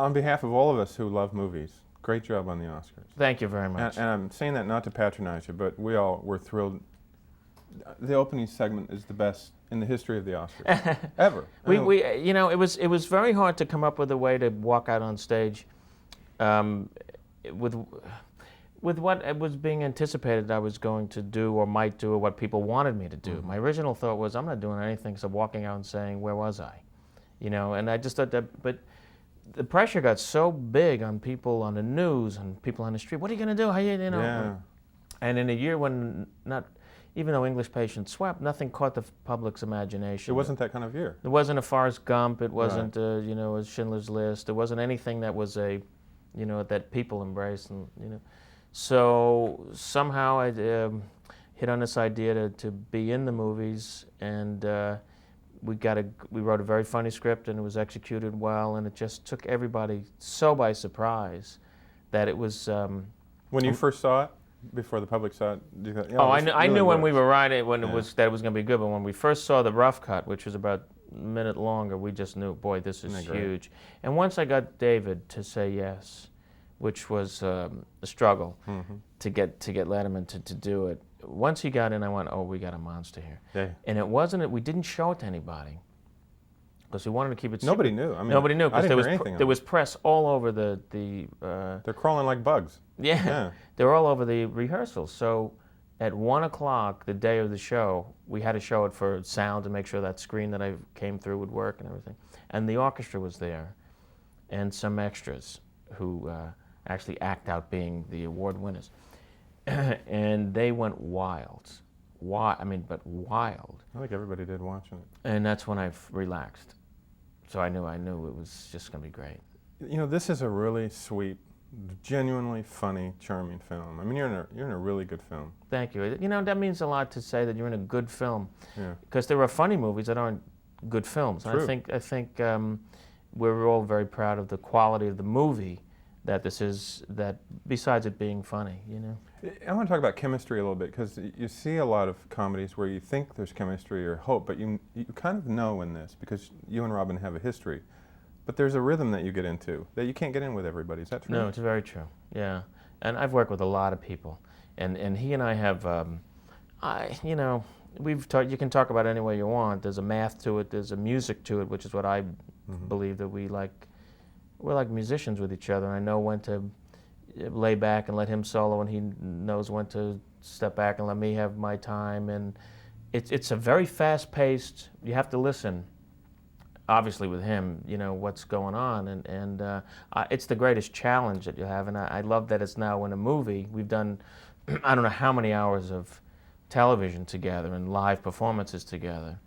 On behalf of all of us who love movies, great job on the Oscars. Thank you very much. And I'm saying that not to patronize you, but we all were thrilled. The opening segment is the best in the history of the Oscars ever. It was very hard to come up with a way to walk out on stage with what was being anticipated I was going to do or might do or what people wanted me to do. My original thought was I'm not doing anything except walking out and saying, where was I? And I just thought that, but the pressure got so big on people on the news and people on the street. What are you going to do? How Yeah. And in a year when even though English Patient swept, nothing caught the public's imagination. It wasn't that kind of year. It wasn't a Forrest Gump. It wasn't Right. a Schindler's List. It wasn't anything that was that people embraced. And so somehow I hit on this idea to be in the movies, and we wrote a very funny script, and it was executed well, and it just took everybody so by surprise that it was. When you first saw it, before the public saw it, you thought, I knew when we were writing when Yeah. it was going to be good, but when we first saw the rough cut, which was about a minute longer, we just knew, boy, this is Isn't that great? huge. And once I got David to say yes, which was a struggle to get Letterman to do it. Once he got in, I went, oh, we got a monster here. Yeah. And it wasn't. We didn't show it to anybody because we wanted to keep it secret. Nobody knew. I mean, Nobody knew I because didn't hear anything there on was it. press all over the They're crawling like bugs. yeah, they were all over the rehearsals. So at 1 o'clock the day of the show, we had to show it for sound to make sure that screen that I came through would work and everything. And the orchestra was there, and some extras who actually act out being the award winners, and they went wild. But wild. I think everybody did watching it. And that's when I relaxed. So I knew it was just going to be great. This is a really sweet, genuinely funny, charming film. I mean, you're in a really good film. Thank you. That means a lot to say that you're in a good film. Yeah. Because there are funny movies that aren't good films. True. I think we're all very proud of the quality of the movie that this is. That besides it being funny, I want to talk about chemistry a little bit, because you see a lot of comedies where you think there's chemistry or hope, but you kind of know in this, because you and Robin have a history. But there's a rhythm that you get into that you can't get in with everybody. Is that true? No, it's very true. Yeah, and I've worked with a lot of people, and he and I have, you can talk about it any way you want. There's a math to it. There's a music to it, which is what I believe that we like. We're like musicians with each other. And I know when to lay back and let him solo, and he knows when to step back and let me have my time. And it's a very fast-paced. You have to listen. Obviously, with him, what's going on, and it's the greatest challenge that you have. And I love that it's now in a movie. We've done, I don't know how many hours of television together and live performances together,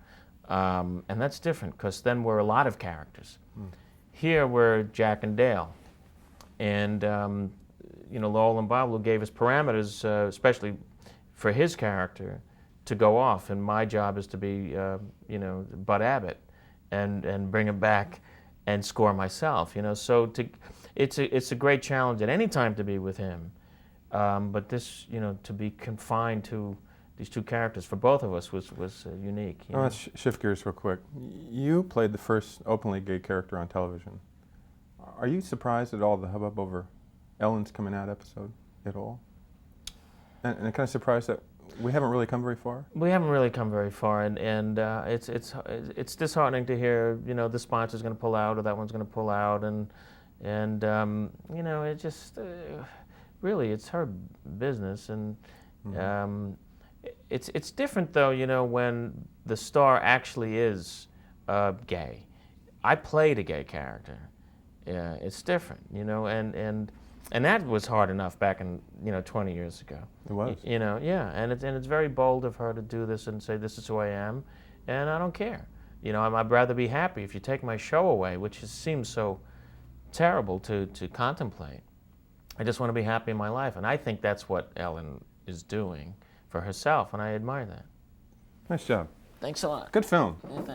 and that's different because then we're a lot of characters. Here we're Jack and Dale, and Lowell and Bob gave us parameters, especially for his character, to go off. And my job is to be, Bud Abbott, and bring him back and score myself. So it's a great challenge at any time to be with him. But this, to be confined to these two characters for both of us was unique. Let's shift gears real quick. You played the first openly gay character on television. Are you surprised at all the hubbub over Ellen's Coming Out episode at all? And kind of surprised that we haven't really come very far? We haven't really come very far, and it's disheartening to hear the sponsor's going to pull out or that one's going to pull out, and it just really it's her business, and it's different though when the star actually is gay. I played a gay character. Yeah, it's different, and that was hard enough back in 20 years ago. It was. Yeah, and it's very bold of her to do this and say this is who I am, and I don't care. I'd rather be happy. If you take my show away, which seems so terrible to contemplate, I just want to be happy in my life, and I think that's what Ellen is doing for herself, and I admire that. Nice job. Thanks a lot. Good film. Yeah, thanks.